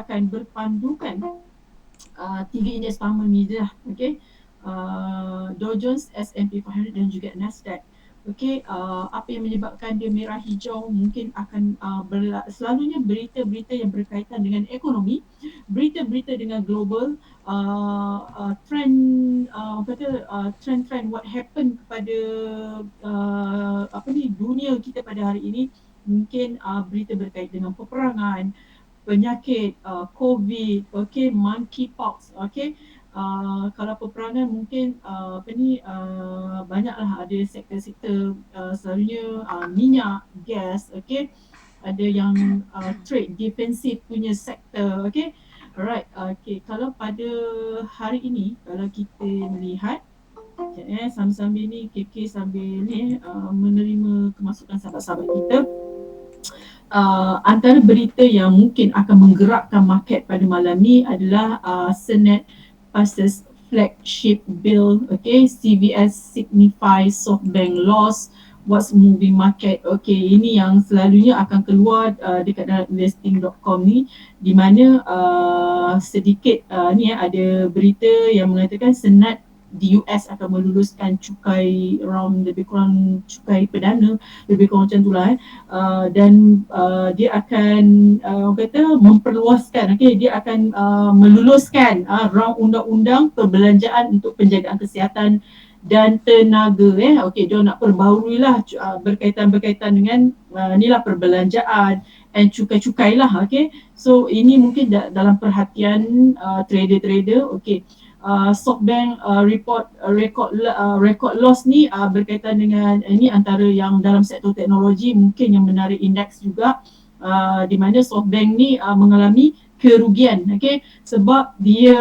akan berpandukan tiga indeks utama ni je lah. Okay, Dow Jones, S&P 500 dan juga Nasdaq. Okay, apa yang menyebabkan dia merah hijau mungkin akan selalunya berita-berita yang berkaitan dengan ekonomi, berita-berita dengan global, trend, trend what happen kepada dunia kita pada hari ini. Mungkin berita berkaitan dengan peperangan, penyakit, COVID, okay, monkeypox, okay. Kalau peperangan mungkin banyaklah ada sektor-sektor, selalunya minyak, gas, okay. Ada yang trade defensive punya sektor, okay. Alright, okay. Kalau pada hari ini, kalau kita melihat, sambil-sambil ni KK sambil ni menerima kemasukan sahabat-sahabat kita. Antara berita yang mungkin akan menggerakkan market pada malam ni adalah Senate passes flagship bill, okay, CVS signifies SoftBank loss, what's moving market. Okay, ini yang selalunya akan keluar dekat dalam investing.com ni, di mana sedikit ada berita yang mengatakan Senat di US akan meluluskan cukai lebih kurang cukai perdana, lebih kurang macam itulah dan dia akan memperluaskan, okay, dia akan meluluskan round undang-undang perbelanjaan untuk penjagaan kesihatan dan tenaga. Okay, dia nak perbaharui lah berkaitan dengan inilah perbelanjaan and cukai-cukai lah. Okay, so ini mungkin dalam perhatian trader-trader. Okay, SoftBank record loss ni berkaitan dengan ini antara yang dalam sektor teknologi mungkin yang menarik indeks juga, di mana SoftBank ni mengalami kerugian, okay, sebab dia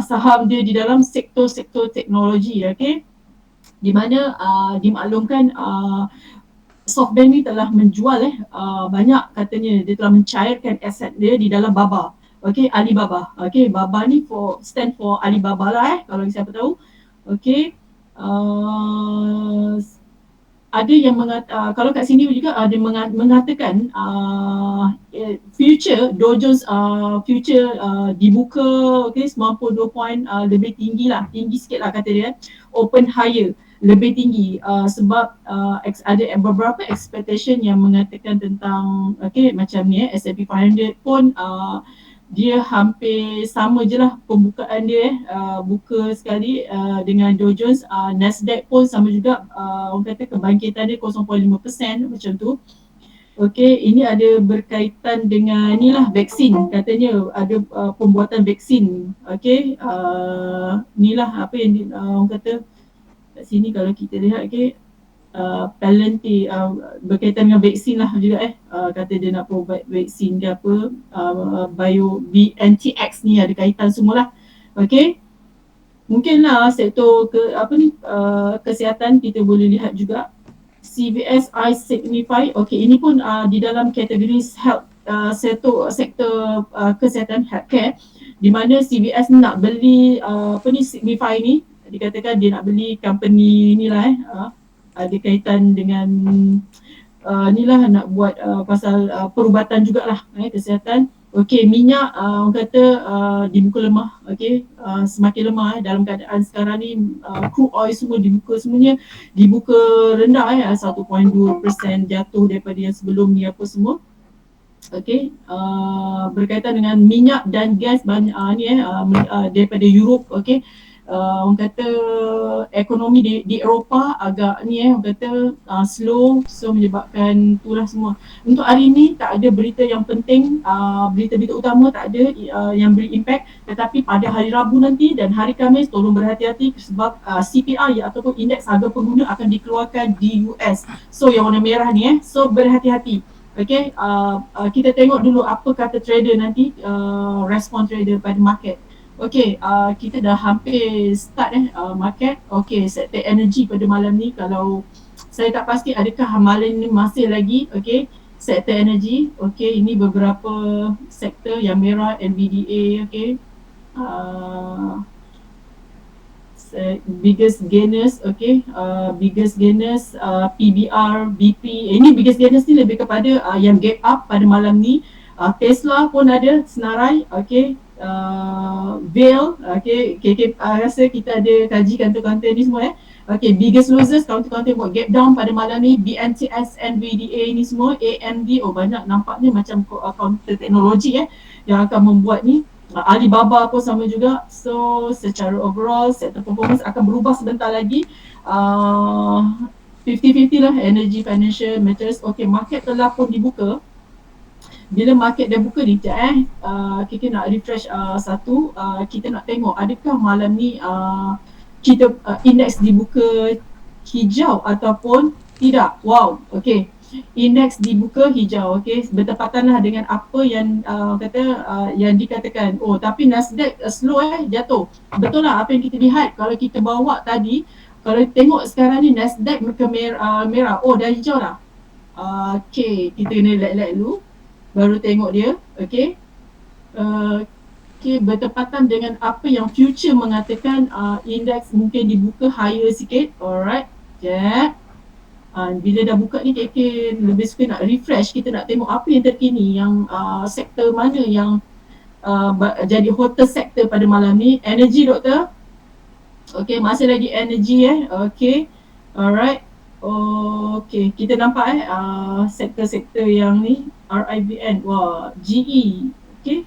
saham dia di dalam sektor-sektor teknologi, okay, di mana dimaklumkan SoftBank ni telah menjual banyak, katanya dia telah mencairkan aset dia di dalam Baba. Okay, Alibaba. Okay, Baba ni stand for Alibaba lah kalau siapa tahu. Okay, ada yang kalau kat sini juga ada mengatakan future Dow Jones future dibuka, okay, 92 point lebih tinggi sikit lah kata dia, open higher, lebih tinggi sebab ada beberapa expectation yang mengatakan tentang, okay, macam ni S&P 500 pun dia hampir sama je lah pembukaan dia buka sekali dengan Dow Jones. Nasdaq pun sama juga, orang kata kebangkitan dia 0.5% macam tu. Okay, ini ada berkaitan dengan inilah vaksin, katanya ada pembuatan vaksin. Okay, inilah apa yang orang kata kat sini kalau kita lihat, okay, Palantir berkaitan dengan vaksin lah juga kata dia nak provide vaksin dia apa, bio BNTX ni ada kaitan semualah. Okay, mungkinlah sektor kesihatan kita boleh lihat juga CVS Signify. Okay, ini pun di dalam kategori health, sektor kesihatan healthcare, di mana CVS nak beli Signify ni, dikatakan dia nak beli company ni lah ada kaitan dengan inilah nak buat pasal perubatan jugalah kesihatan. Okey, minyak orang kata dibuka lemah, okey, semakin lemah dalam keadaan sekarang ni, crude oil semua semuanya dibuka rendah 1.2% jatuh daripada yang sebelum ni apa semua. Okey, berkaitan dengan minyak dan gas banyak daripada Europe, okey. Orang kata ekonomi di Eropah agak orang kata slow, so menyebabkan itulah semua. Untuk hari ini tak ada berita yang penting, berita-berita utama tak ada yang beri impact, tetapi pada hari Rabu nanti dan hari Khamis tolong berhati-hati sebab CPI ataupun indeks harga pengguna akan dikeluarkan di US. So yang warna merah ni so berhati-hati. Okay, kita tengok dulu apa kata trader nanti, respon trader pada market. Okay, kita dah hampir start market. Okay, sektor energi pada malam ni, kalau saya tak pasti adakah malam ni masih lagi. Okay, sektor energi. Okay, ini beberapa sektor yang merah, NVDA. Okay, biggest gainers. Okay, biggest gainers PBR, BP. Ini biggest gainers ni lebih kepada yang gap up pada malam ni. Tesla pun ada senarai, okay. Vail, okay. KK rasa kita ada kaji counter-counter ni semua Okay, biggest losers counter-counter buat gap down pada malam ni. BNTS, NVDA ni semua, AMD, banyak nampaknya macam counter teknologi yang akan membuat ni. Alibaba pun sama juga. So secara overall sektor performance akan berubah sebentar lagi. 50-50 lah, energy, financial, metals. Okay, market telah pun dibuka. Bila market dah buka ni, kita nak refresh satu. Kita nak tengok adakah malam ni kita indeks dibuka hijau ataupun tidak. Wow, okay. Indeks dibuka hijau, okay. Bertepatanlah dengan apa yang yang dikatakan. Tapi Nasdaq slow jatuh. Betul lah apa yang kita lihat. Kalau kita bawa tadi, kalau tengok sekarang ni Nasdaq ke merah. Dah hijau lah. Okay, kita kena let dulu. Baru tengok dia, okay. Okay, bertepatan dengan apa yang future mengatakan indeks mungkin dibuka higher sikit. Alright, bila dah buka ni KK lebih suka nak refresh. Kita nak tengok apa yang terkini, yang sektor mana yang jadi hottest sektor pada malam ni. Energy, doktor. Okay, masih lagi energy okay. Alright. Okay, kita nampak sektor-sektor yang ni RIBN, wah, GE, okay.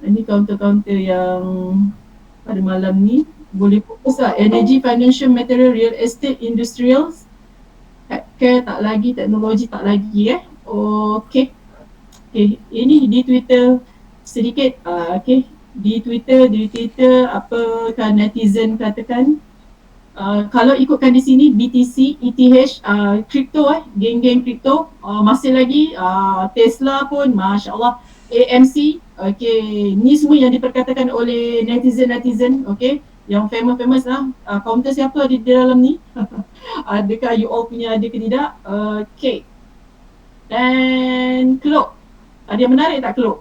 Ini counter-counter yang pada malam ni boleh fokus lah. Energy, financial, material, real estate, industrials, healthcare tak lagi, teknologi tak lagi okay. Okay, ini di Twitter sedikit, okay. Di Twitter apakah netizen katakan. Kalau ikutkan di sini BTC, ETH, crypto geng-geng crypto masih lagi Tesla pun Masya Allah, AMC, okay. Ni semua yang diperkatakan oleh netizen, okay. Yang famous lah. Counter siapa di dalam ni? Adakah you all punya, ada ke tidak? Okay. Dan Kelok, ada yang menarik tak Kelok?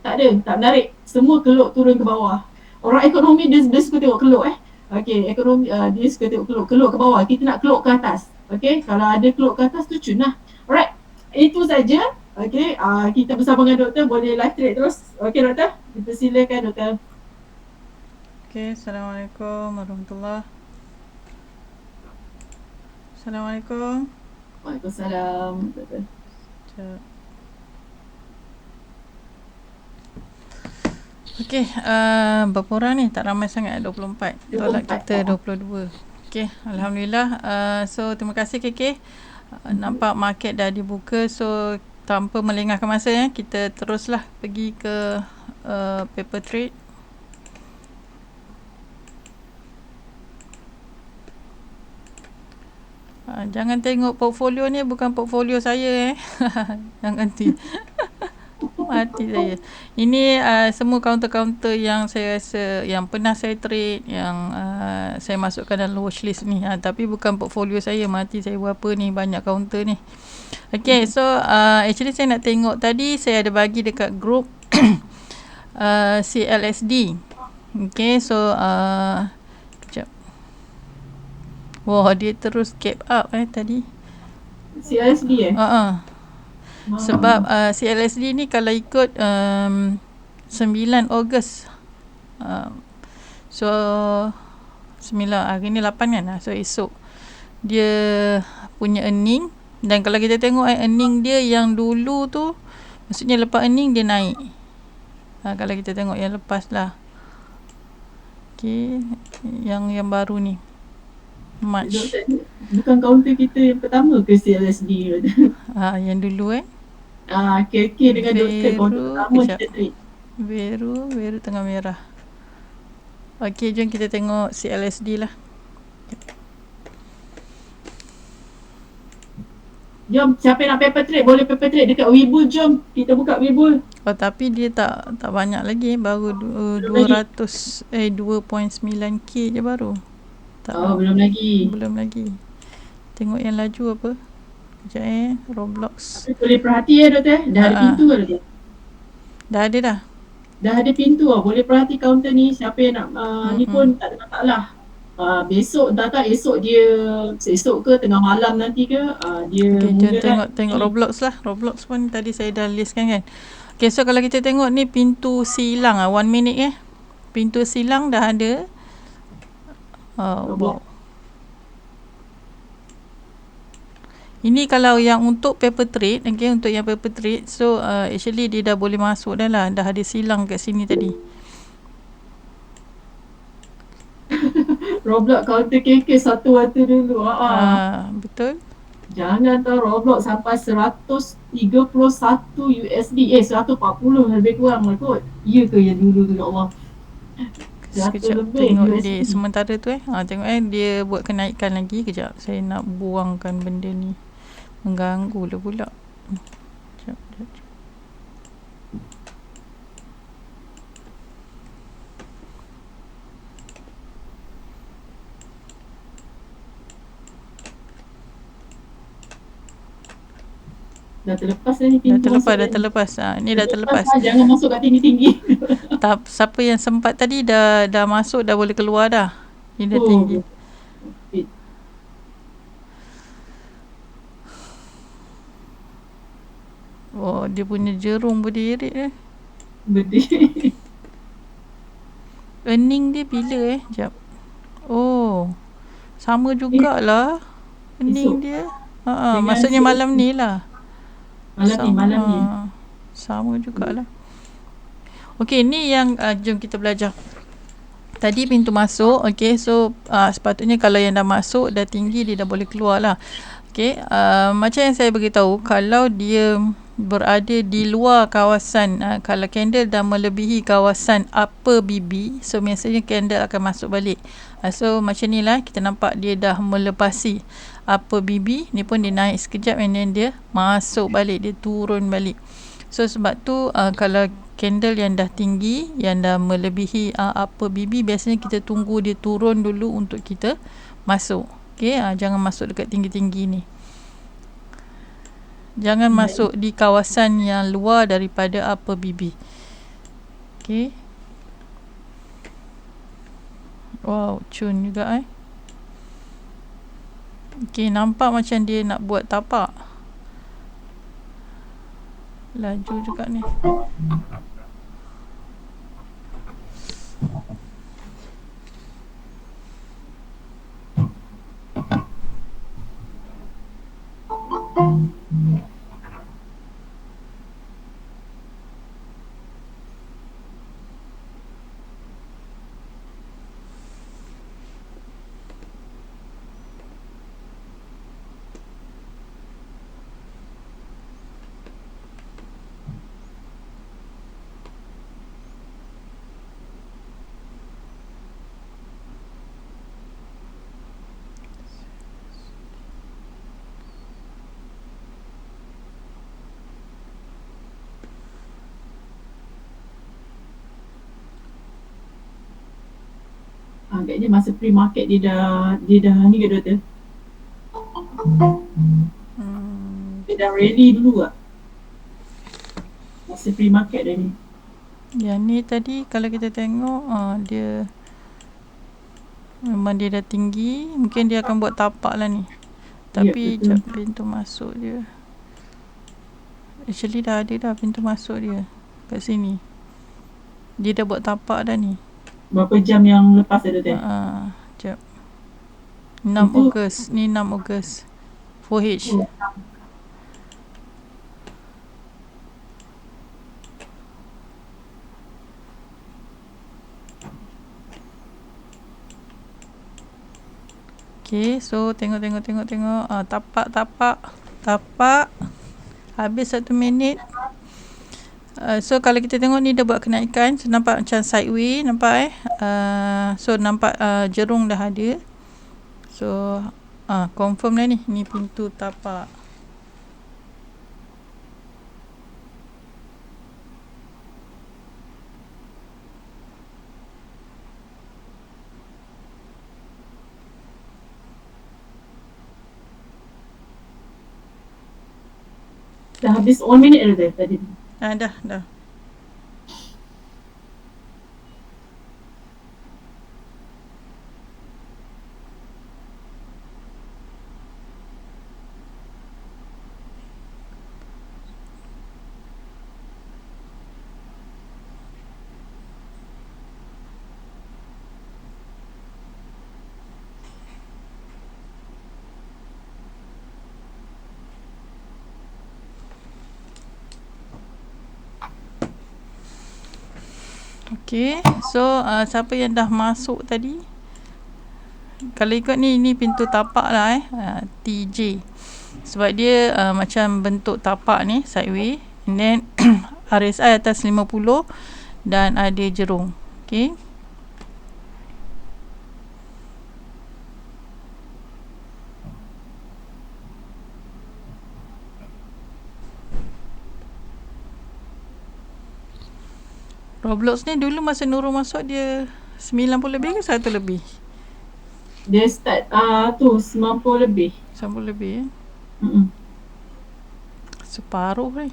Tak ada, tak menarik. Semua Kelok turun ke bawah. Orang ekonomi dia suka tengok Kelok Okay, ekonomi dia suka tengok Kelok ke bawah. Kita nak Kelok ke atas. Okay, kalau ada Kelok ke atas tu cun lah. Alright, itu saja. Okay, kita bersama dengan doktor, boleh live trade terus. Okay doktor, kita silakan doktor. Okay, Assalamualaikum warahmatullahi. Assalamualaikum. Waalaikumsalam doktor. Okay, berapa orang ni? Tak ramai sangat, 24. Tolak kita 22. Okay, Alhamdulillah. So, terima kasih KK. Nampak market dah dibuka. So, tanpa melengahkan masa kita teruslah pergi ke paper trade. Jangan tengok portfolio ni, bukan portfolio saya Jangan mati saya. Ini semua counter-counter yang saya rasa yang pernah saya trade, yang saya masukkan dalam watchlist ni. Tapi bukan portfolio saya. Mati saya berapa ni, banyak counter ni. Okay, so actually saya nak tengok tadi saya ada bagi dekat group CLSD. Okay, so kejap. Wah, dia terus gap up tadi. CLSD Sebab CLSD ni kalau ikut 9 Ogos, so 9 hari ni 8 kan, so esok dia punya earning. Dan kalau kita tengok earning dia yang dulu tu, maksudnya lepas earning dia naik. Kalau kita tengok yang lepas lah, okay, yang baru ni March. Bukan counter kita yang pertama ke CLSD? Yang dulu KK dengan doktor counter pertama kita trade. Biru tengah merah. Okay, jom kita tengok CLSD lah. Jom, siapa yang nak paper trade, boleh paper trade dekat Webull. Jom, kita buka Webull. Tapi dia tak banyak lagi, baru 2.9k je baru. Belum lagi. Tengok yang laju apa. Sekejap Roblox. Tapi boleh perhati doktor, dah ada pintu ke doktor? Dah ada dah. Dah ada pintu boleh perhati counter ni. Siapa yang nak ni pun tak ada masalah. Besok datang, esok dia, esok ke tengah malam nanti ke, dia Okay, jom mulakan tengok ni. Roblox lah. Roblox pun tadi saya dah listkan kan. Okay, so kalau kita tengok ni pintu silang 1 minute pintu silang dah ada. Roblox. Wow. Ini kalau yang untuk paper trade, okay, untuk yang paper trade, so actually dia dah boleh masuk dah lah. Dah ada silang kat sini tadi. Roblox counter KK satu waktu dulu. Betul. Jangan tahu Roblox sampai 131 USD. 140 lebih kurang lah kot. Ya ke yang dulu tu, ya Allah. 100 Sekejap lebih tengok USD. di sementara tu tengok dia buat kenaikan lagi. Kejap saya nak buangkan benda ni. Mengganggu lah pula. Sekejap. Dah terlepas dah ni pintu. Dah terlepas. Ni dah terlepas. Jangan masuk kat tinggi-tinggi. Siapa yang sempat tadi dah masuk, dah boleh keluar dah. Ini dah tinggi. Oh, dia punya jerum berdiri Berdiri. Earning dia bila Sekejap. Oh, sama jugalah earning dia. Maksudnya malam ni lah. Malam ni. Sama jugalah. Okey, ni yang jom kita belajar. Tadi pintu masuk, okey, so sepatutnya kalau yang dah masuk, dah tinggi, dia dah boleh keluar lah. Okey, macam yang saya beritahu, kalau dia berada di luar kawasan, kalau candle dah melebihi kawasan upper BB, so biasanya candle akan masuk balik. So macam ni lah, kita nampak dia dah melepasi upper BB, ni pun dia naik sekejap and then dia masuk balik, dia turun balik. So sebab tu kalau candle yang dah tinggi, yang dah melebihi upper BB, biasanya kita tunggu dia turun dulu untuk kita masuk. Okay, jangan masuk dekat tinggi-tinggi ni. Jangan masuk di kawasan yang luar daripada upper BB. Okay. Wow, cun juga Okay, nampak macam dia nak buat tapak. Laju juga ni. Agaknya masa pre-market dia dah ni ke doktor? Dia dah ready dulu lah. Masa pre-market dah ni. Yang ni tadi kalau kita tengok dia memang dia dah tinggi, mungkin dia akan buat tapak lah ni. Tapi jap pintu masuk dia. Actually dah ada dah pintu masuk dia kat sini. Dia dah buat tapak dah ni. Berapa jam yang lepas ada tu? Jap. 6 Ogos. Ni 6 Ogos. 4H. Okay, so tengok. Tapak. Habis 1 minit. So kalau kita tengok ni dah buat kenaikan, so nampak macam sideway, nampak so nampak jerung dah ada. So confirm lah ni pintu tapak. Dah habis 1 minit dah tadi. Dah. Okay, so siapa yang dah masuk tadi? Kalau ikut ni pintu tapak lah TJ. Sebab dia macam bentuk tapak ni, sideway. And then RSI atas 50 dan ada jerung. Okay. Roblox ni dulu masa Nurul masuk dia 90 lebih ke 100 lebih? Dia start tu 90 lebih. 90 lebih Separuh ni.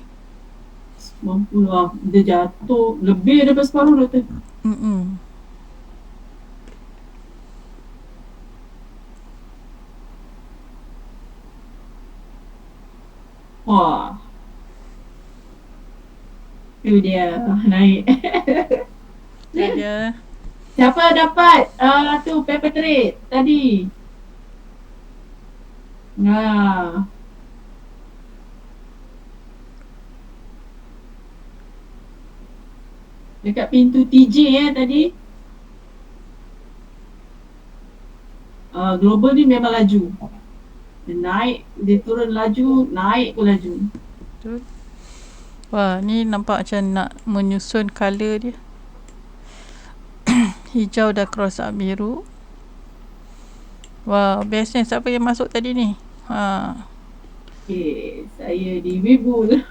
90 dia jatuh lebih daripada separuh doktor. Wah. Tu dia naik. Itu dia. Siapa dapat tu paper trade tadi? Nah. Dekat pintu TJ tadi. Global ni memang laju. Dia naik, dia turun laju, naik pun laju. Betul. Wah, ni nampak macam nak menyusun colour dia. Hijau dah cross up biru. Wah, bestnya siapa yang masuk tadi ni? Okay, saya di Wibul.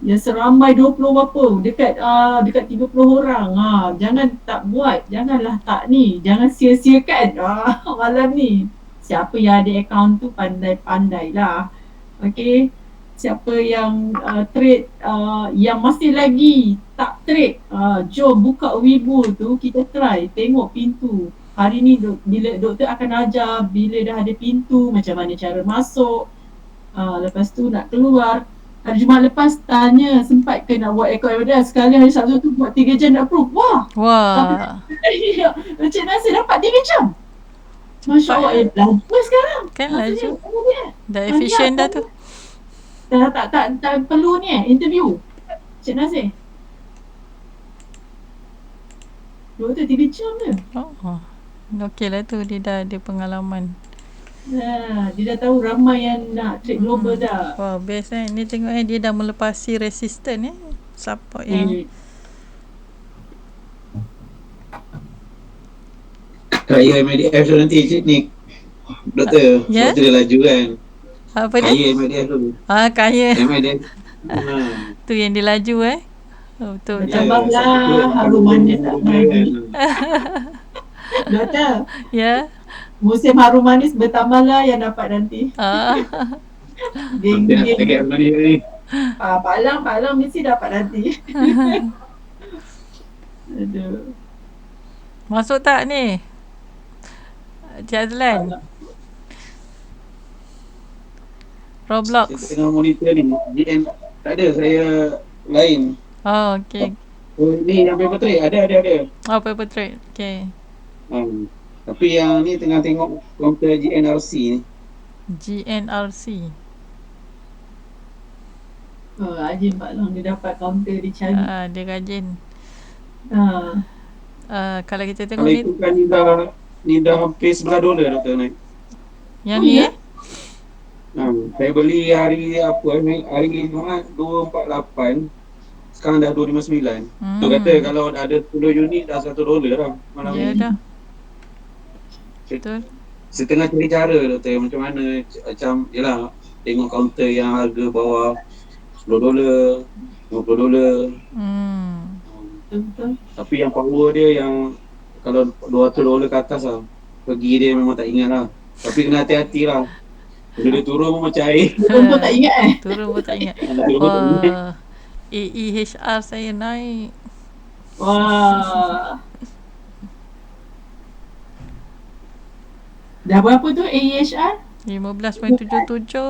Yang seramai 20 berapa, dekat 30 orang. Jangan tak buat, janganlah tak ni, jangan sia-siakan malam ni. Siapa yang ada akaun tu pandai-pandai lah. Okay, siapa yang trade, yang masih lagi tak trade, jom buka Wibu tu, kita try tengok pintu. Hari ni bila doktor akan ajar bila dah ada pintu, macam mana cara masuk, lepas tu nak keluar. Hari Jumaat lepas tanya sempat ke nak buat record evidence, sekali hari Sabtu tu buat 3 jam nak approve. Wah. Encik Nasir dapat 3 jam. Masya Allah, laju sekarang. Kan laju. Dah efisien dah tu. Dah tak perlu ni interview Encik Nasir. Doktor 3 jam je. Okey lah tu, dia dah ada pengalaman. Dia dah tahu ramai yang nak trade global dah. Wah, best ni tengok dia dah melepasi resisten support yang Kaya MDF tu nanti ni doktor, doktor dia laju kan. Apa dia? Kaya MDF tu. Kaya MDF. Tu yang dia laju betul. Tambahlah harum manis tak main. Doktor. Ya. Musim harum manis bertambahlah yang dapat nanti. Geng. Palang mesti dapat nanti. Aduh. Masuk tak ni? Cik Azlan. Roblox. Saya tengah monitor ni. GN tak ada, saya lain. Okey. Ni yang paper trade ada. Paper trade. Okey. Tapi yang ni tengah tengok counter GNRC ni. GNRC. Rajin Pak Long, dia dapat counter dia cari. Dia rajin. Kalau kita tengok kalau ikutkan ni dah hampir $11 doktor naik. Yang ni saya beli hari Jumaat 248, sekarang dah 259. Tu kata kalau ada 10 unit dah $1 lah malam ni. Ya dah. Betul. Setengah cari cara doktor, macam mana, macam yalah tengok counter yang harga bawah $10, $50. Betul. Tapi yang power dia yang kalau $200 ke atas lah, pergi dia memang tak ingat lah. Tapi kena hati-hati lah. Bila dia turun pun macam air. Turun pun tak ingat Turun pun tak ingat. AEHR saya naik. Wah. Dah berapa tu AEHR? 15.77 tu.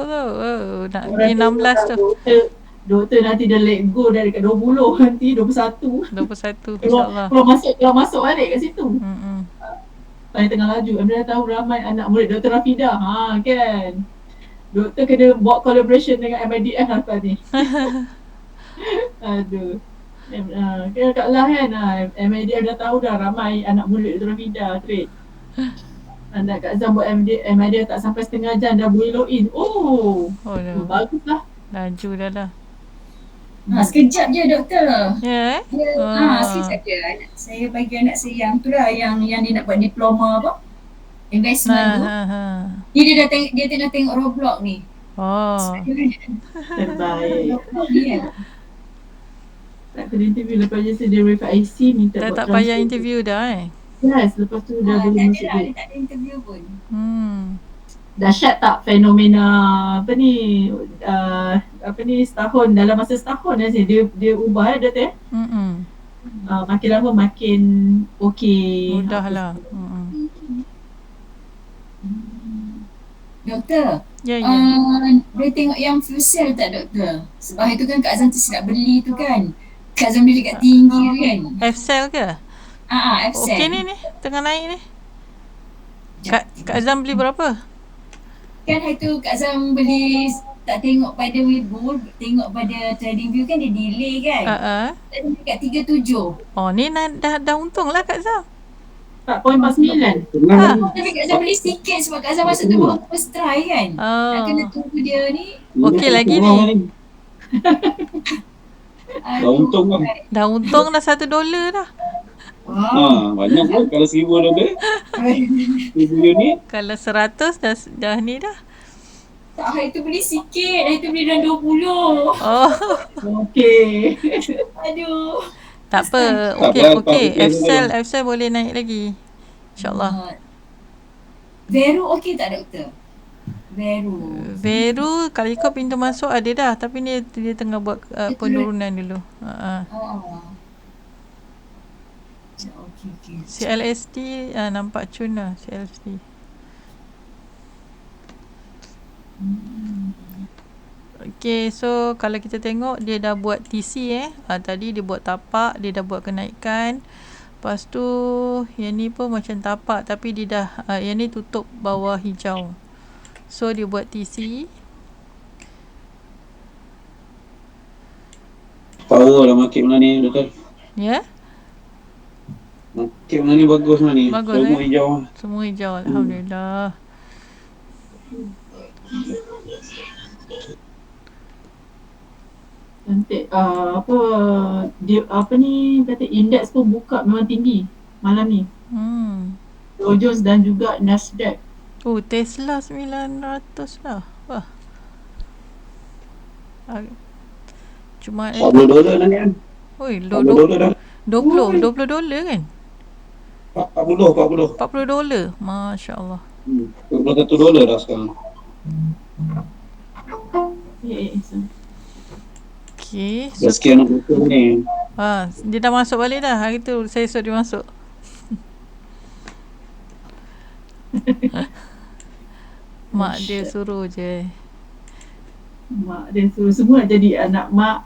Nak pergi 16 tu. Doktor nanti dah let go dah dekat 20, nanti 21. 21 insyaAllah. Kalau masuk balik kat situ. Saya tengah laju. Anda dah tahu ramai anak murid Dr. Rafidah. Kan. Doktor kena buat collaboration dengan MIDF lah lepas ni. Aduh. Kira kat lah kan, MIDF dah tahu dah ramai anak murid Dr. Fida trade. Anak Kak Zam buat MIDF tak sampai setengah jam dah boleh login. Oh bagus lah. Laju dah lah. Sekejap je doktor. Ya Sekejap je. Saya bagi anak saya yang tu lah, yang dia nak buat diploma apa? Investment tu. Dia tengah tengok Roblox ni. Terbaik. Tak kena interview, lepas je dia verify IC, minta dah buat tak payah interview dah Yes, lepas tu dah boleh masuk dia tak ada interview pun. Dahsyat tak fenomena setahun, dalam masa setahun dia ubah doktor makin lama makin okey, mudah lah. Doktor, boleh tengok yang fuel cell tak doktor? Sebab hari tu kan Kak Azam tersilap beli tu kan. Kak Azam beli dekat tinggi kan. F-cell ke? F-cell. Okey ni tengah naik ni. Kak Azam beli berapa? Kan hari tu Kak Azam beli, tak tengok pada Weibo, tengok pada TradingView kan dia delay kan. Dan dekat 37. Ni dah untung lah Kak Azam. 4.49. Tapi Kak Azam beli sikit sebab Kak Azam masa tu baru first try kan. Nak kena tunggu dia ni. Okey lagi ni. Dah untung dah $1 dah. Banyak pun kalau $1,000 unit. Kalau 100 dah ni dah. Tak, hari tu beli sikit, hari tu beli dalam 20. Okey. Aduh. Tak apa. Okey. F-cell boleh naik lagi. InsyaAllah. Vero okey tak doktor? Vero kalau ikut pintu masuk ada dah, tapi dia tengah buat penurunan dulu. Okay. CLST nampak cun lah CLST. Okay, so kalau kita tengok dia dah buat TC tadi dia buat tapak, dia dah buat kenaikan. Lepas tu yang ni pun macam tapak tapi dia dah yang ni tutup bawah hijau. So dia buat TC. Power lah market mana ni betul. Ya? Market mana ni bagus mana ni. Bagus, semua hijau. Semua hijau, alhamdulillah. Cantik. Kata indeks pun buka memang tinggi malam ni. Dow Jones dan juga Nasdaq. Tesla 900 lah. Wah. Cuma $40 dah ni kan. $20 kan? $40. Masya-Allah. $21 dah sekarang. Okay. Dah sekian nak ni. Dia dah masuk balik dah. Hari tu saya suruh dia masuk. Mak dia suruh je. Mak dia suruh semua jadi anak mak.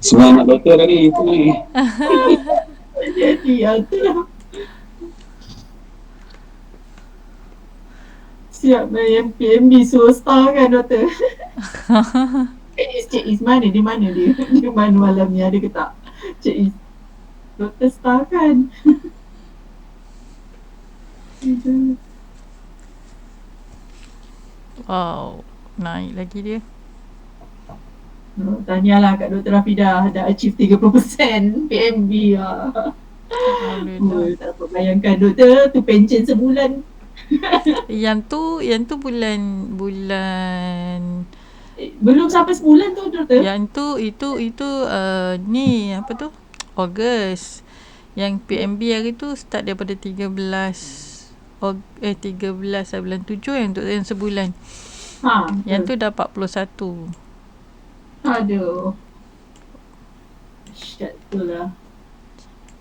Semua anak doktor tadi itu ni. Jadi itulah. Siap yang PMB suruh star kan doktor. Cik Is mana dia? Dia mana malam ni ada ke tak? Cik Is doktor star kan. Wow, naik lagi dia. Tahniahlah kat Dr. Rafidah dah achieve 30% PMB lah. Tak dapat bayangkan doktor tu pencen sebulan. Yang tu bulan belum sampai sebulan tu doktor. Yang tu itu ni apa tu? Ogos. Yang PMB hari tu start daripada 13 bulan 7 yang untuk yang sebulan. Yang tu dah 41. Aduh. Syat tu lah.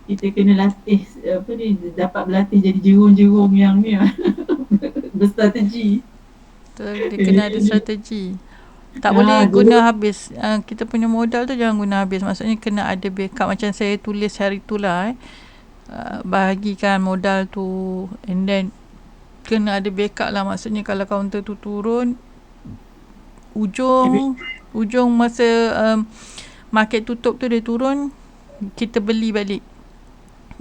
Kita kena latih dapat berlatih jadi jerung-jerung yang ni berstrategi. Dia kena ada strategi. Tak boleh guna habis. Kita punya modal tu jangan guna habis. Maksudnya kena ada backup. Macam saya tulis hari tu lah bahagikan modal tu and then kena ada backup lah. Maksudnya kalau kaunter tu turun, ujung masa market tutup tu dia turun, kita beli balik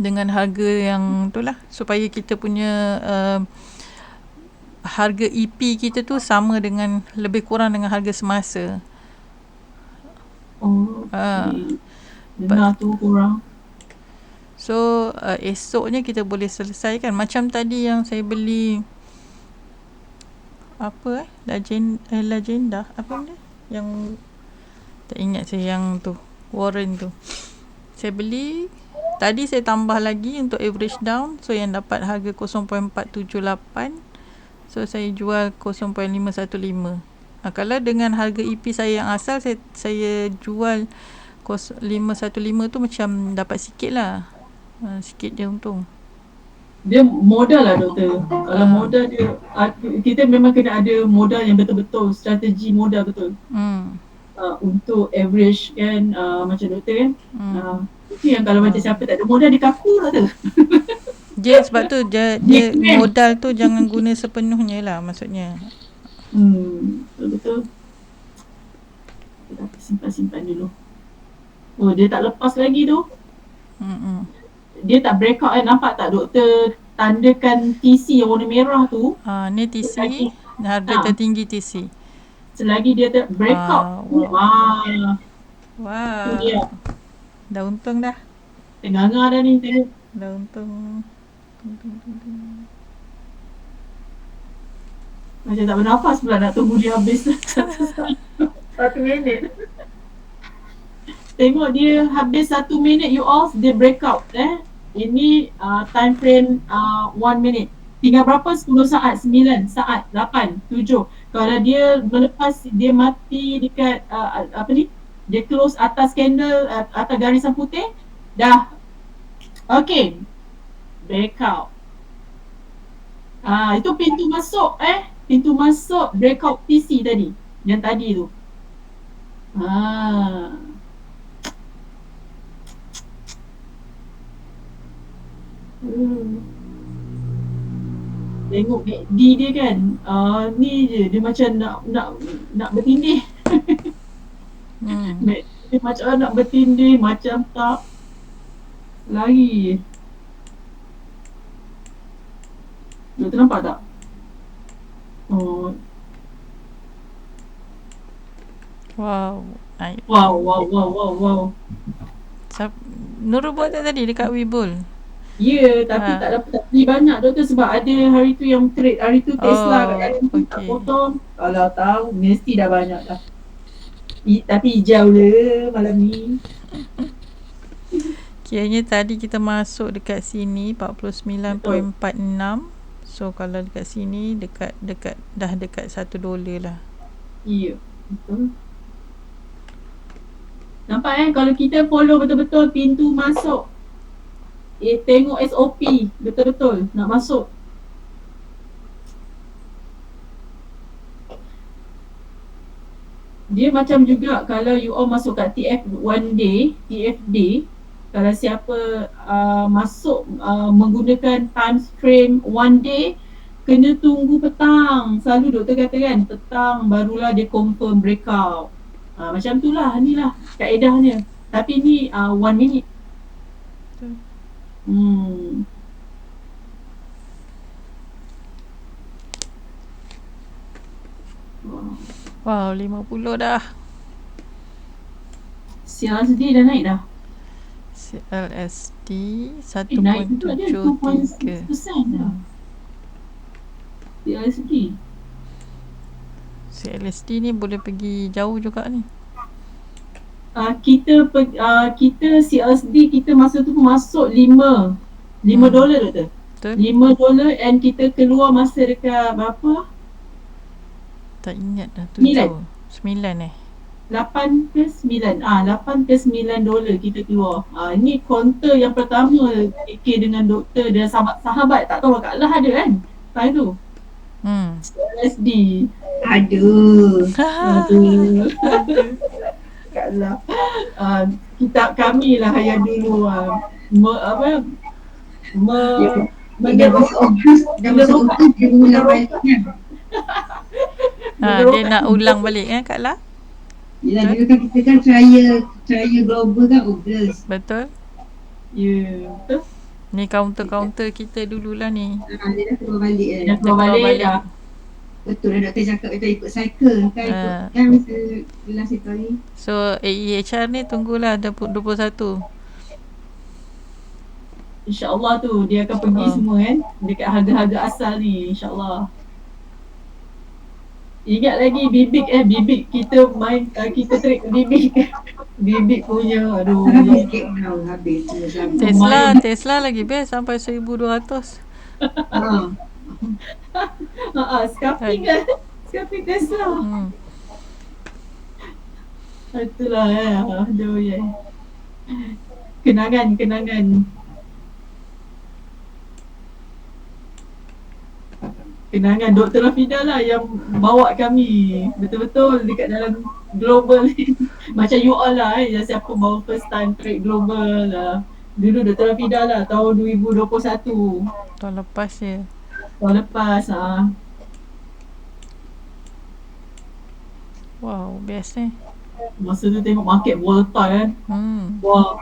dengan harga yang tu lah, supaya kita punya harga EP kita tu sama dengan, lebih kurang dengan harga semasa. Benar tu kurang. So esoknya kita boleh selesaikan. Macam tadi yang saya beli apa Legenda apa dia yang tak ingat saya, yang tu Warren tu saya beli tadi, saya tambah lagi untuk average down, so yang dapat harga 0.478, so saya jual 0.515. Kalau dengan harga EP saya yang asal, saya jual 515 tu macam dapat sikit lah, sikit je untung. Dia modal lah doktor. Kalau modal dia, kita memang kena ada modal yang betul-betul, strategi modal betul. Untuk average kan, macam doktor kan. Itu yang kalau macam siapa tak ada modal, dia kaku doktor. Dia sebab tu dia modal tu jangan guna sepenuhnya lah maksudnya. Betul-betul. Kita simpan dulu. Oh, dia tak lepas lagi tu. Dia tak break out kan, nampak tak doktor tandakan TC yang warna merah tu. Ni TC, harga tertinggi TC. Selagi dia tak break out. Wow. Tu dia. Dah untung dah. Tengah-tengah dah ni tengok. Dah untung. Macam tak bernafas pula nak tunggu dia habis 1 minit. Tengok dia habis 1 minit you all, dia break out. Ini time frame 1 minute. Tinggal berapa? 10 saat, 9 saat, 8, 7. Kalau dia melepas, dia mati dekat apa ni? Dia close atas candle, atas garisan putih. Dah. Okay. Break out. Itu pintu masuk pintu masuk breakout TC tadi. Yang tadi tu. Tengok MACD dia kan. Ni je, dia macam nak bertindih. Dia macam nak bertindih, macam tak lari. Doktor nampak tak? Wow. Wow. Nurul buat tak tadi dekat Webull? Ya, tapi tak dapat beli banyak doktor sebab ada hari tu yang trade, hari tu Tesla kat hari tu tak potong. Kalau tahu mesti dah banyak dah. Tapi hijau le malam ni. Kiranya tadi kita masuk dekat sini 49.46. So kalau dekat sini dekat dah dekat $1 lah. Ya, betul. Nampak kalau kita follow betul-betul pintu masuk. Tengok SOP betul-betul nak masuk. Dia macam juga kalau you all masuk kat TFD, kalau siapa masuk menggunakan time frame 1 day, kena tunggu petang. Selalu doktor kata kan, petang barulah dia confirm breakout. Macam tu lah, ni lah kaedahnya. Tapi ni 1 minute. Wow, 50 dah. CLSD dah naik dah. CLSD 1.73. Naik tu ada 2.6% dah. CLSD ni boleh pergi jauh juga ni. Kita CLSD kita masa tu masuk $5 doktor. Betul. $5 and kita keluar masa dekat berapa? Tak ingat dah. 9 8 ke 9. 8 ke $9 kita keluar. Ni counter yang pertama AK dengan doktor dan sahabat tak tahu Kak Lah ada kan time tu. CLSD Aduh. Kak Lah. Kita kami lah yang dulu Dah masuk Ogos dia mula baliknya. Dia nak ulang balik Kak La. Yelah, dulu kan kita kan trial global kan Ogos. Betul. Ya, betul. Ni kaunter-kaunter kita dululah ni. Dia dah keluar balik Dah keluar balik dah. Betul lah doktor cakap kita ikut cycle kan, ikut kan masa last itu hari. So AEHR ni tunggulah 21. InsyaAllah tu dia akan pergi semua kan dekat harga-harga asal ni, insyaAllah. Ingat lagi bibik kita main, kita trade bibik punya, aduh. Habis Tesla lagi best sampai 1,200. Scalping kan, scalping Tesla. Itulah aduh ya. Kenangan. Kenangan Dr. Rafida lah yang bawa kami betul-betul dekat dalam global ni. Macam you all lah yang siapa bawa first time trade global lah. Dulu Dr. Rafida lah tahun 2021. Tahun lepas je. Tahun lepas Wow, best ni. Masa tu tengok market volatile kan. Wah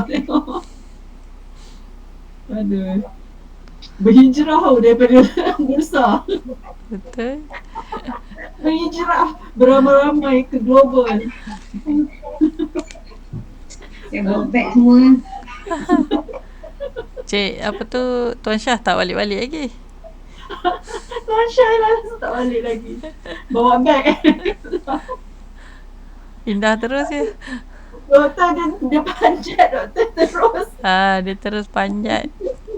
tengok. Aduh. Berhijrah daripada bursa. Betul. Berhijrah beramai-ramai ke global. Yang bawa beg semua. Cik, apa tu, Tuan Syah tak balik-balik lagi? Tuan Syah lah tak balik lagi. Bawa beg. Indah terus ya. Doktor dia panjat doktor terus. Dia terus panjat.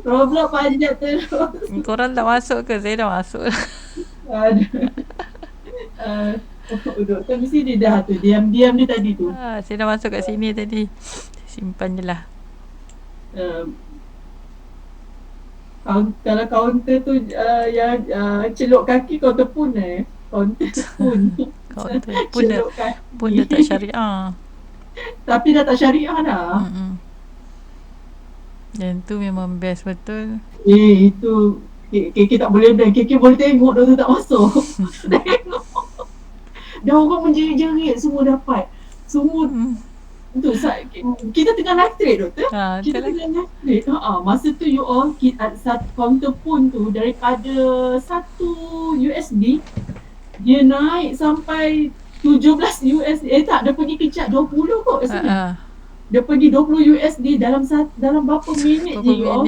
Roblox panjat terus. Korang tak masuk ke? Saya dah masuk. Doktor mesti dia dah tu. Diam-diam dia tadi tu. Saya dah masuk kat sini tadi. Simpan je lah. Kalau kaunter tu yang celuk kaki kaunter pun kaunter pun. Kaunter pun dah tak syariah. Tapi dah tak syariah dah. Dan tu memang best betul. Itu KK tak boleh blend. KK boleh tengok doktor tak masuk. Tengok. Dah orang menjerit-jerit semua dapat. Semua tu kita tengah live trade doktor. Kita tengah live trade. Masa tu you all satu counter pun tu daripada 1 USD dia naik sampai 17 USD. Dia pergi kejap 20 kot sebenarnya. Dia pergi 20 USD dalam berapa minit je you all.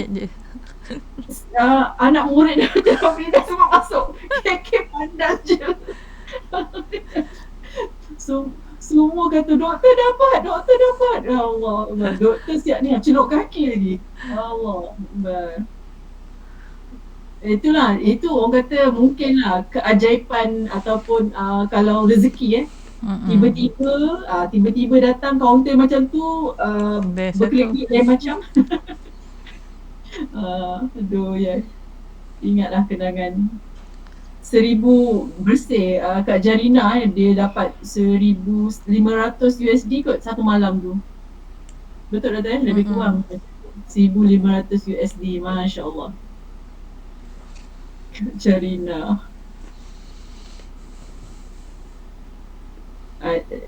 Anak murid dia semua masuk. KK pandang je. So semua kata doktor dapat. Ya Allah. Doktor siap ni celuk kaki lagi. Allah. Itu orang kata mungkin lah keajaiban ataupun kalau rezeki tiba-tiba datang kaunter macam tu berklik-klik lain macam. Aduh ya. Ingatlah kenangan 1,000 bersih Kak Jarina dia dapat 1,500 USD kot satu malam tu. Betul tak lebih kurang 1,500 USD. Masya Allah. Kak Jarina.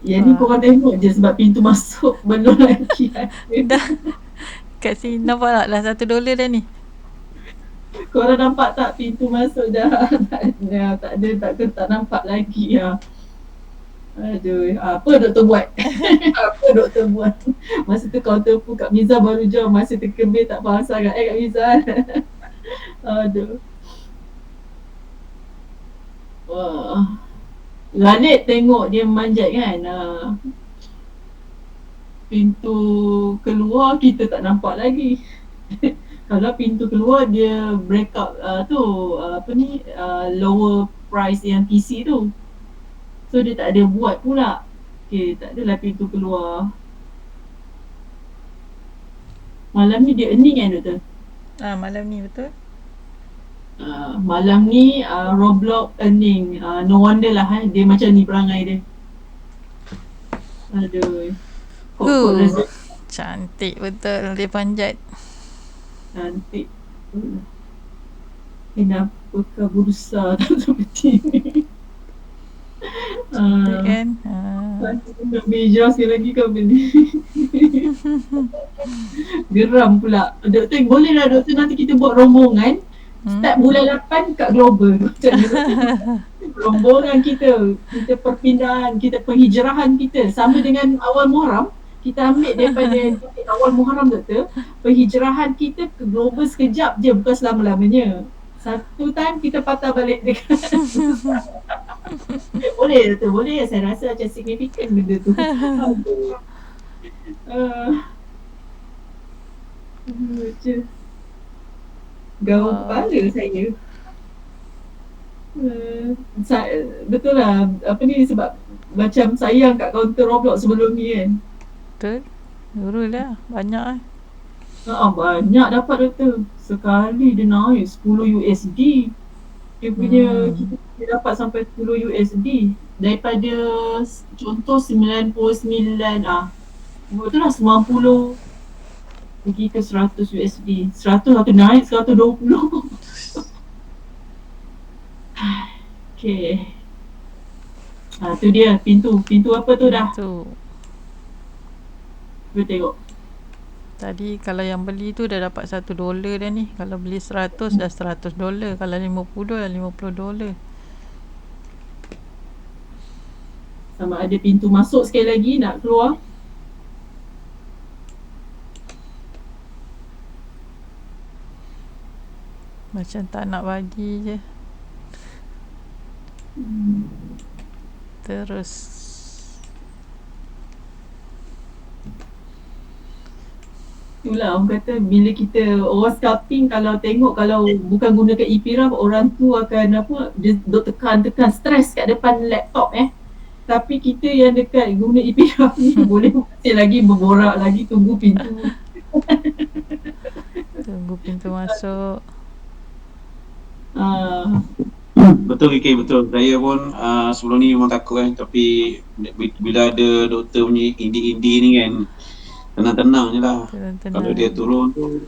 Yang ni korang tengok je sebab pintu masuk belum lagi. Dah kat sini nampak tak dah $1 dah ni. Korang nampak tak pintu masuk dah tak nampak lagi ya. Aduh, apa doktor buat? Masa tu kaunter pun Kak Miza baru jom. Masa terkebir tak faham sangat Kak Miza. Aduh. Wah. Ghanit tengok dia manjat kan. Pintu keluar kita tak nampak lagi. Kalau pintu keluar dia break up lower price yang TC tu. So dia tak ada buat pula. Tak adalah pintu keluar. Malam ni dia earning kan doktor? Malam ni betul. Malam ni Roblox earning. No wonder lah dia macam ni perangai dia. Aduh. Cantik betul dia panjat. Cantik. Kenapakah berusaha tak seperti ni? Cantik kan? Nak meja sekali lagi kau beli. Geram pula. Doktor, boleh lah doktor nanti kita buat rombongan. Start bulan 8 kat Global. Macam mana doktor? Rombongan kita perpindahan, kita penghijrahan kita sama dengan awal Muharram. Kita ambil daripada awal Muharram doktor, penghijrahan kita ke Global sekejap je, bukan selama-lamanya. Satu time kita patah balik dekat boleh doktor, boleh. Saya rasa macam signifikan benda tu. Macam gaul kepala saya. Betul lah, apa ni, sebab macam sayang kat kaunter Roblox sebelum ni kan. Betul. Nurul lah. Banyak lah. Banyak dapat doktor. Sekali dia naik 10 USD. Dia punya kita dapat sampai 10 USD. Daripada contoh 99 betul lah 90 pergi ke 100 USD. 100 atau naik 120. Okay. Tu dia pintu apa tu dah. Tu. Cuba tengok. Tadi kalau yang beli tu dah dapat $1 dah ni. Kalau beli 100 dah $100. Kalau 50 dah $50. Sama ada pintu masuk sekali lagi nak keluar. Macam tak nak bagi je. Terus itulah orang kata bila kita orang scalping, kalau tengok kalau bukan gunakan e-piraf, orang tu akan apa, dia duk tekan stres kat depan laptop tapi kita yang dekat guna e-piraf ni boleh masih lagi berborak lagi, tunggu pintu masuk. Betul Kiki, betul. Saya pun sebelum ni memang takut tapi bila ada doktor punya indi ni kan, tenang-tenang je lah. Kalau dia turun tu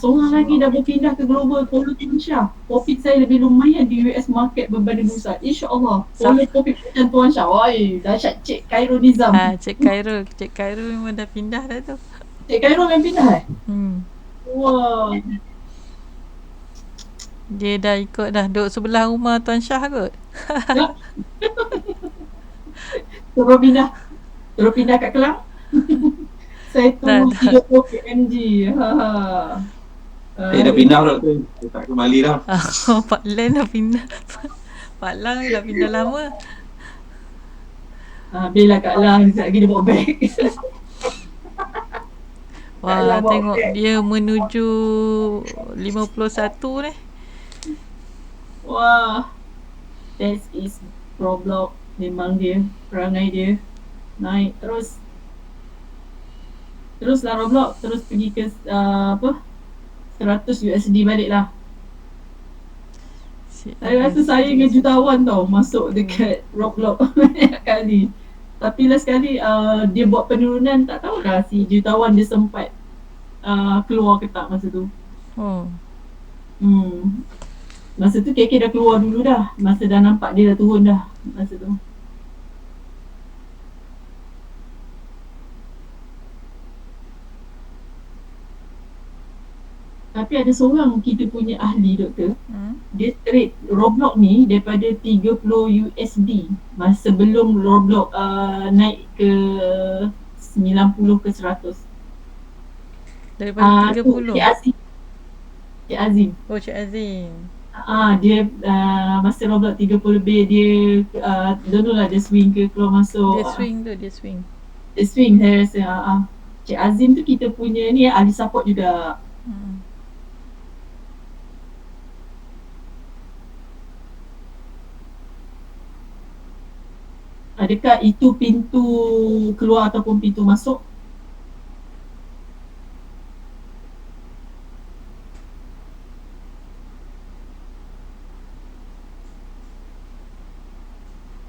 seorang lagi dah berpindah ke Global, Polo Tuan Syah. Profit saya lebih lumayan di US market berbanding bursa. InsyaAllah. Polo profit macam Tuan Syah. Woi, dahsyat Cik Khairul Nizam. Cik Khairul memang dah pindah dah tu. Cik Khairul memang pindah Wah. Dia dah ikut dah, duduk sebelah rumah Tuan Syah kot. Terus pindah kat Kelang. Saya turun 30 kmg. saya dah pindah dah tu. Saya tak kembali dah. Pak Lan dah pindah. Pak Lang dah pindah lama. Bila Kak Lang sekejap lagi dia bawa beg. Wah, tengok dia menuju 51 ni. Wah, that is Roblox. Memang dia, perangai dia naik teruslah Roblox, terus pergi ke 100 USD balik lah. Saya rasa saya dengan jutawan tau masuk dekat Roblox banyak kali. Tapi last sekali dia buat penurunan, tak tahulah si jutawan dia sempat keluar ke tak masa tu. Masa tu KK dah keluar dulu dah. Masa dah nampak dia dah turun dah masa tu. Tapi ada seorang kita punya ahli doktor, dia trade Roblox ni daripada 30 USD masa sebelum Roblox naik ke 90 ke 100. Daripada 30? Cik Azim. Oh, Cik Azim. Dia masa Roblox 30 lebih, dia don't know lah, dia swing ke keluar masuk. Dia swing saya rasa. Cik Azim tu kita punya ni ahli support juga. Adakah itu pintu keluar ataupun pintu masuk?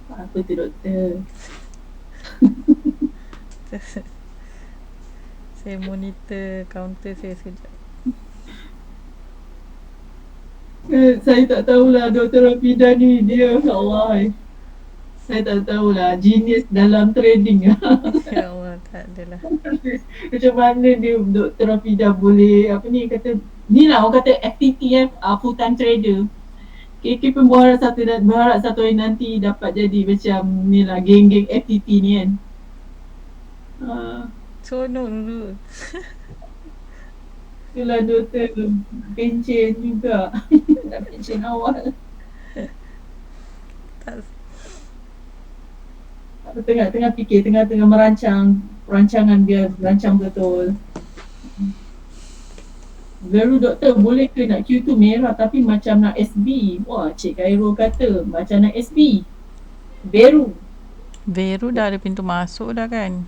Apa tu doktor? Saya monitor kaunter saya sekejap. Saya tak tahulah Dr. Rafida ni dia, Allah. Saya tak tahulah, genius dalam trading. Ya Allah, tak adalah. Macam mana dia Dr. Rafida boleh apa ni kata, ni lah orang kata FTT full time trader. KK pun berharap satu hari nanti dapat jadi macam ni lah geng-geng FTT ni kan. Seronok dulu. Itulah Dr. pencen juga. Tak pencen awal. Tak. Tengah fikir, tengah merancang rancangan dia, rancang betul. Baru doktor, boleh ke nak Q tu merah tapi macam nak SB? Wah, Cik Khairul kata macam nak SB. Baru. Veru dah ada pintu masuk dah kan?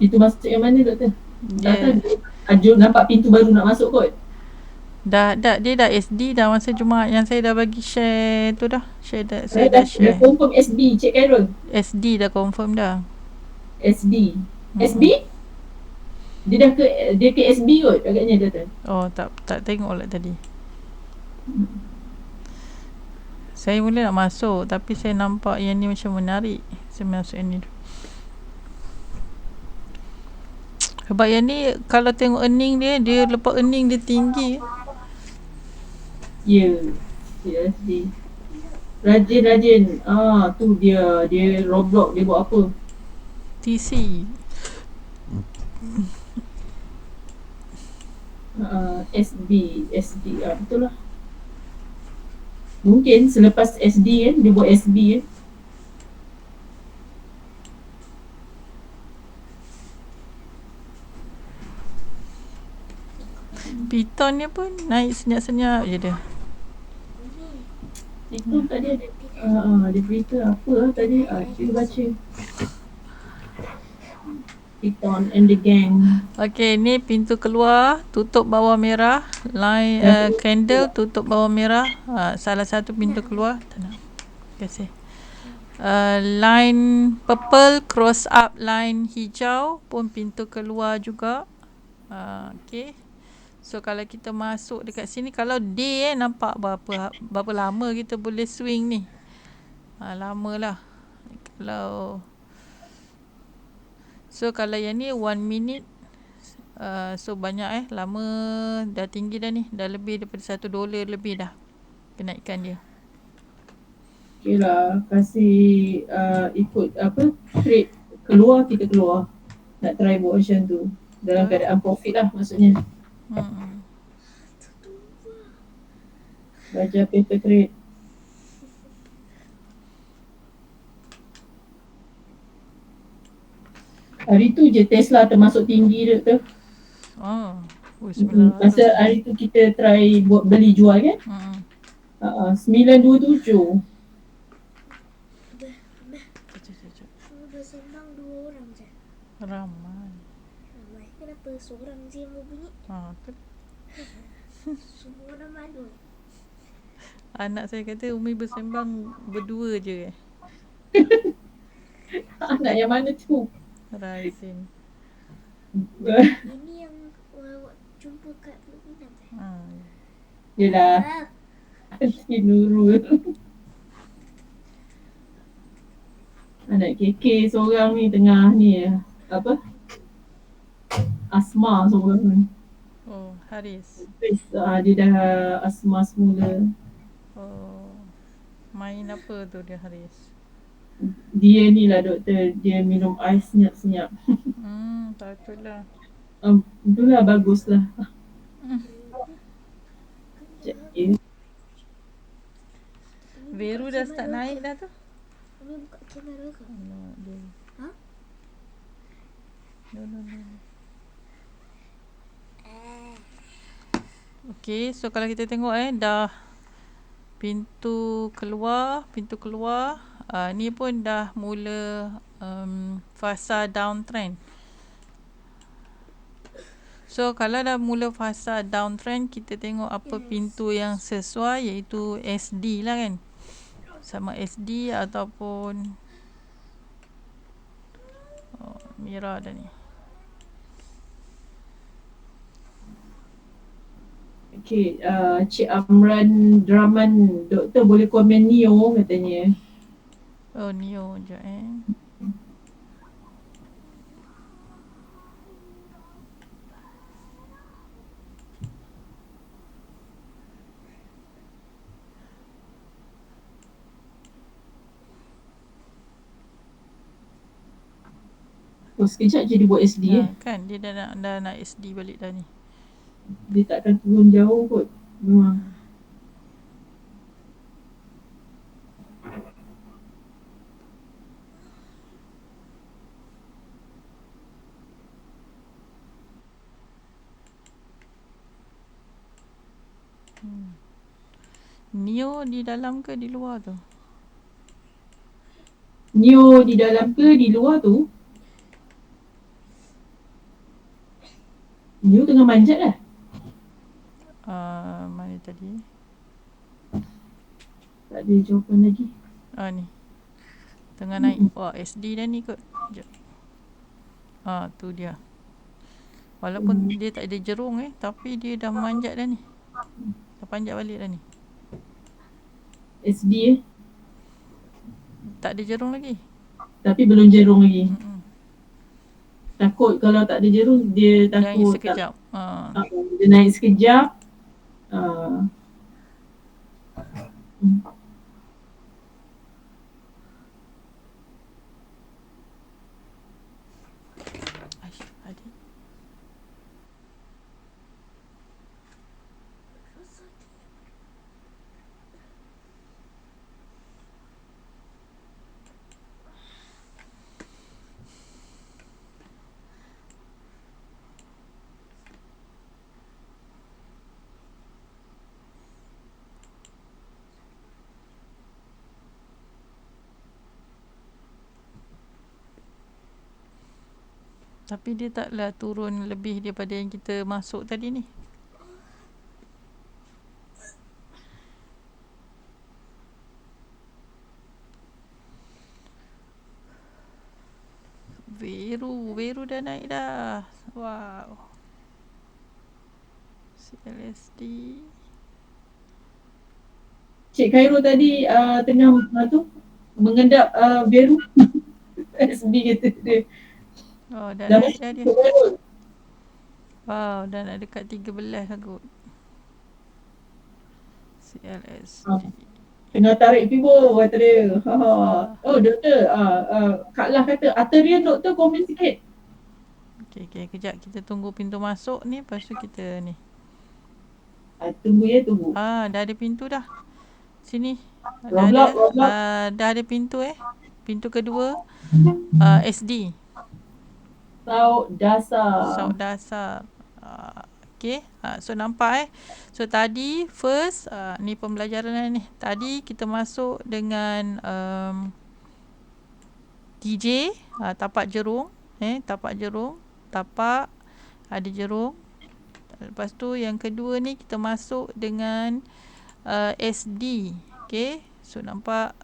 Pintu masuk yang mana doktor? Dia Ajul nampak pintu baru nak masuk kot. dah dia dah SD dah masa Jumaat yang saya dah bagi share tu dah. Saya Dah dah share. confirm SB, Cik Khairul. SD dah confirm dah. SD. SB? Dia ke SB kot agaknya doktor. Oh, tak tengok lah tadi. Saya mula nak masuk tapi saya nampak yang ni macam menarik. Saya masuk yang ni dulu. Sebab yang ni kalau tengok earning dia lepas earning dia tinggi. Ya. CSD. Rajin. Tu dia Roblox dia buat apa? TC. SD betul lah. Mungkin selepas SD kan dia buat SB kan. Python ni pun naik senyap-senyap je dia. Itu tadi ada berita apa tadi kita baca. Python and the gang. Okey, ni pintu keluar, tutup bawah merah, line candle tutup bawah merah. Salah satu pintu keluar. Tak nak. Terima kasih. Line purple cross up line hijau pun pintu keluar juga. Okey. So kalau kita masuk dekat sini, kalau day nampak berapa lama kita boleh swing ni. Lamalah. Kalau yang ni 1 minute, so banyak lama, dah tinggi dah ni, dah lebih daripada $1 lebih dah kenaikan dia. Okay lah, kasih ikut apa trade keluar, kita keluar. Nak try buat macam tu dalam keadaan profit lah maksudnya. Baca paper trade. Hari tu je Tesla termasuk tinggi dia tu. Masa hari tu kita try buat beli jual kan. 927. Bersembang 2 orang je. Ramai. Kenapa seorang je yang berbunyi? Semua orang malu. Anak saya kata Umi bersembang berdua je. Anak yang mana tu? Raisin. Ini yang jumpa kat Pulau Pinang je. Yelah. Si Nurul. Anak KK seorang ni tengah ni apa? Asma seorang ni. Oh, Haris. Dia dah asma semula. Oh. Main apa tu dia Haris? Dia ni lah doktor, dia minum ais senyap-senyap. Takutlah. Itulah baguslah. Veru dah start naik dah tu. Umi buka kamera ke? No. Okay, so kalau kita tengok dah pintu keluar, ni pun dah mula fasa downtrend. So kalau dah mula fasa downtrend, kita tengok apa pintu yang sesuai, iaitu SD lah kan. Sama SD ataupun merah dah ni. Okay, Cik Amran Draman, doktor boleh komen Neo katanya. Oh, Neo je Oh, sekejap je dia buat SD kan dia dah nak SD balik dah ni. Dia takkan turun jauh kot. Memang. Neo di dalam ke di luar tu? Neo di dalam ke di luar tu? Neo tengah manjat lah. Mana tadi? Tak ada jawapan lagi. Ni. Tengah naik. Wah, SD dah ni kot. Sekejap. Tu dia. Walaupun dia tak ada jerung tapi dia dah manjat dah ni. Dah panjat balik dah ni. SD Tak ada jerung lagi. Tapi belum jerung lagi. Takut kalau tak ada jerung, dia takut naik sekejap. Dia naik sekejap. Tapi dia taklah turun lebih daripada yang kita masuk tadi ni. Veru dah naik dah. Wow. CLSD. Cik Khairul tadi tengah mengendap Veru. SB kata dia. Oh, dah naik dah dia. Wow, dah nak dekat 13 lah kot. CLSD. Tengah tarik fibo kata dia. Oh, doktor. Kak Lah kata, Arterian doktor komen sikit. Okay, kejap kita tunggu pintu masuk ni, lepas tu kita ni. Tunggu. Dah ada pintu dah. Sini. Roblok. Dah ada pintu Pintu kedua. SD. Sauk dasar. Okay. So nampak So tadi first ni pembelajaran ni. Tadi kita masuk dengan TJ, tapak jerung. Tapak jerung. Tapak ada jerung. Lepas tu yang kedua ni kita masuk dengan SD. Okay. So nampak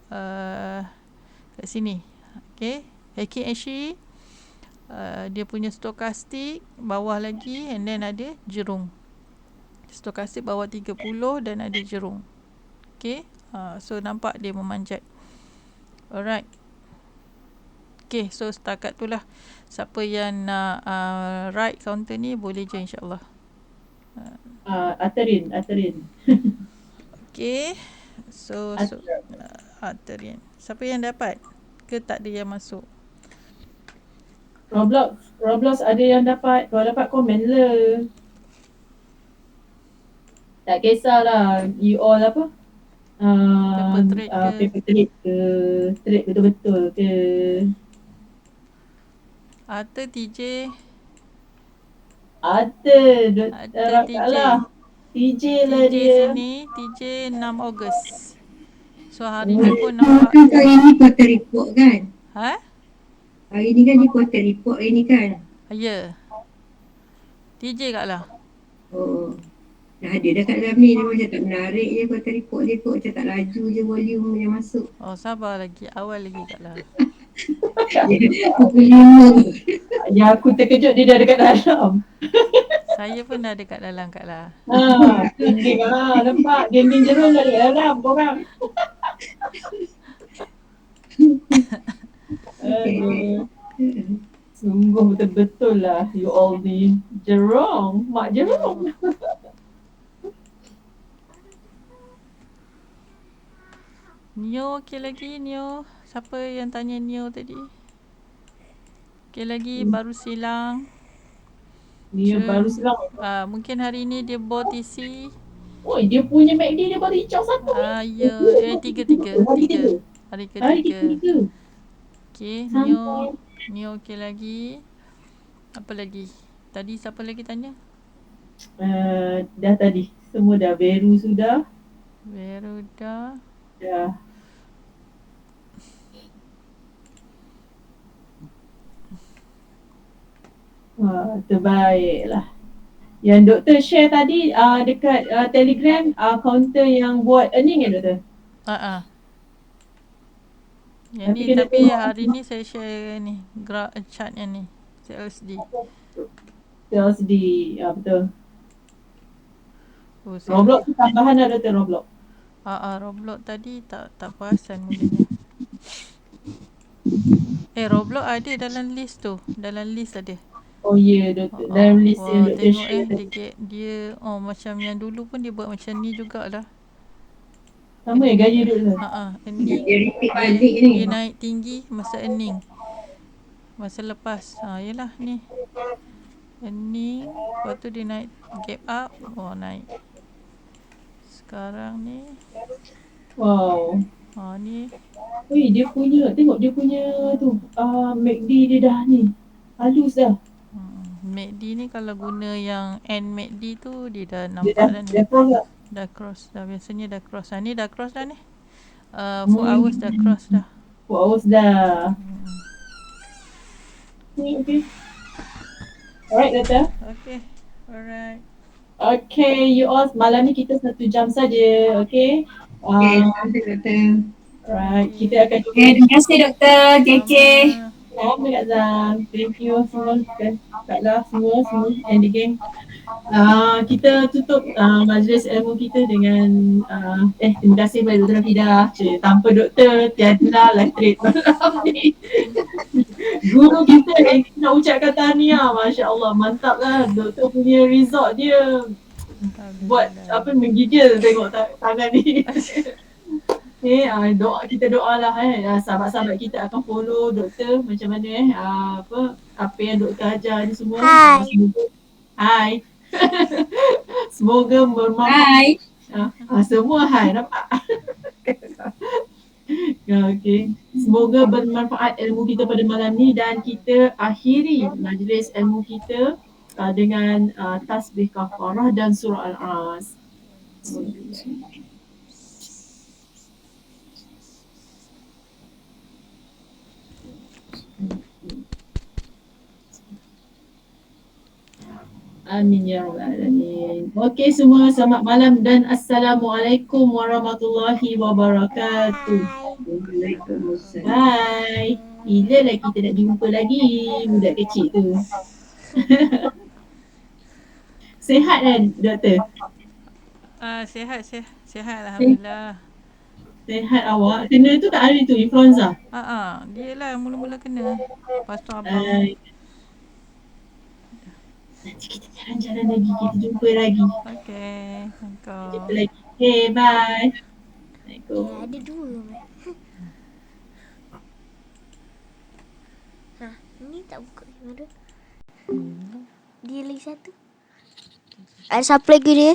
kat sini. Okay. Actually dia punya stokastik bawah lagi, and then ada jerung. Stokastik bawah 30 dan ada jerung. Okay. So nampak dia memanjat. Alright. Okay, so setakat tu lah. Siapa yang nak ride counter ni boleh je insyaAllah. Arterian. Okay. So Arterian. Siapa yang dapat? Ke tak ada yang masuk? Roblox ada yang dapat. Kalau dapat komen le. Tak kisahlah. You all apa? Paper trade ke, trade betul-betul ke. Ada TJ. Ada TJ. TJ lah dia. Sini TJ 6 Ogos. So hari ni pun nampak. Hari ni quarter report kan? Hari ni kan dia quarter report hari ni kan? Ya. TJ Kak Lah. Oh. Dah ada dah kat dalam ni. Dia macam tak menarik je quarter report dia kot. Macam tak laju je volume yang masuk. Oh, sabar lagi. Awal lagi Kak Lah. Pukul 5. Yang aku terkejut dia dah dekat dalam. Saya pun dah dekat dalam Kak lah. Geng nampak. Geng-geng jerung dah dekat dalam korang. Aduh. Sungguh betul-betul lah you all ni jerung, mak jerung. Neo okey lagi, Neo. Siapa yang tanya Neo tadi? Okey lagi, baru silang. Dia baru silang. Mungkin hari ni dia bawa TC. Oh, dia punya MACD dia baru hijau satu ni. Ya, tiga. Hari ketiga. Okey, Neo okey lagi. Apa lagi? Tadi siapa lagi tanya? Dah tadi. Semua dah. Veru sudah. Vero dah. Dah. Wah, terbaiklah. Yang doktor share tadi dekat Telegram counter yang buat earning kan doktor? Yang ni tapi hari ni saya share ni chart yang ni CLSD. CLSD, ya betul. Oh, Roblox tu tambahan ada doktor Roblox. Roblox tadi tak perasan mulanya. Roblox ada dalam list tu. Dalam list ada. Oh ya, doktor. Dalam list yang doktor tengok share. dia macam yang dulu pun dia buat macam ni jugalah. Sama ya gaya doktor. Earning. Dia repeat balik ni. Dia naik tinggi masa earning. Masa lepas. Yelah ni. Earning. Lepas tu dia naik gap up. Naik. Sekarang ni. Wow. Ni. Weh, dia punya, tengok dia punya tu. MACD dia dah ni. Halus dah. MACD ni kalau guna yang N MACD tu dia dah nampak dah ni. Dah cross dah. Biasanya dah cross. Ni dah cross dah ni. 4 hours dah cross dah. 4 hours dah. Okay. Alright doktor. Okay. Alright. Okay, you all malam ni kita 1 jam saja. Okay. Nanti doktor. Alright, kita akan jumpa. Terima kasih doktor. KK. Sama Kak Zam. Thank you semua. Kak Lah semua and the gang. Kita tutup majlis ilmu kita dengan terima kasih kepada Dr. Fidah. Tanpa doktor tiadalah live trade malam ni. Guru kita yang kita nak ucapkan tahniah. Masya Allah, mantap lah. Doktor punya result dia buat menggigil tengok tangan ni. Kita doalah sahabat-sahabat kita akan follow doktor macam mana apa yang doktor ajar ni semua. Hai. Semoga bermanfaat. Semua hai nampak. Okay. Semoga bermanfaat ilmu kita pada malam ni dan kita akhiri majlis ilmu kita dengan tasbih kafarah dan surah Al-As. Amin ya rabbal alamin. Okey semua, selamat malam dan assalamualaikum warahmatullahi wabarakatuh. Waalaikumsalam. Bye. Bila lah kita nak jumpa lagi budak kecil tu. Sihat kan doktor? Sihat alhamdulillah. Sihat awak. Kena tu tak hari tu influenza? Dia lah mula-mula kena. Lepas tu abang. Nanti kita jalan-jalan lagi, kita jumpa lagi. Okay, jumpa lagi. Okay, bye. Assalamualaikum. Ada 2 ni tak buka kamera. Dia lagi 1. Ada siapa lagi dia?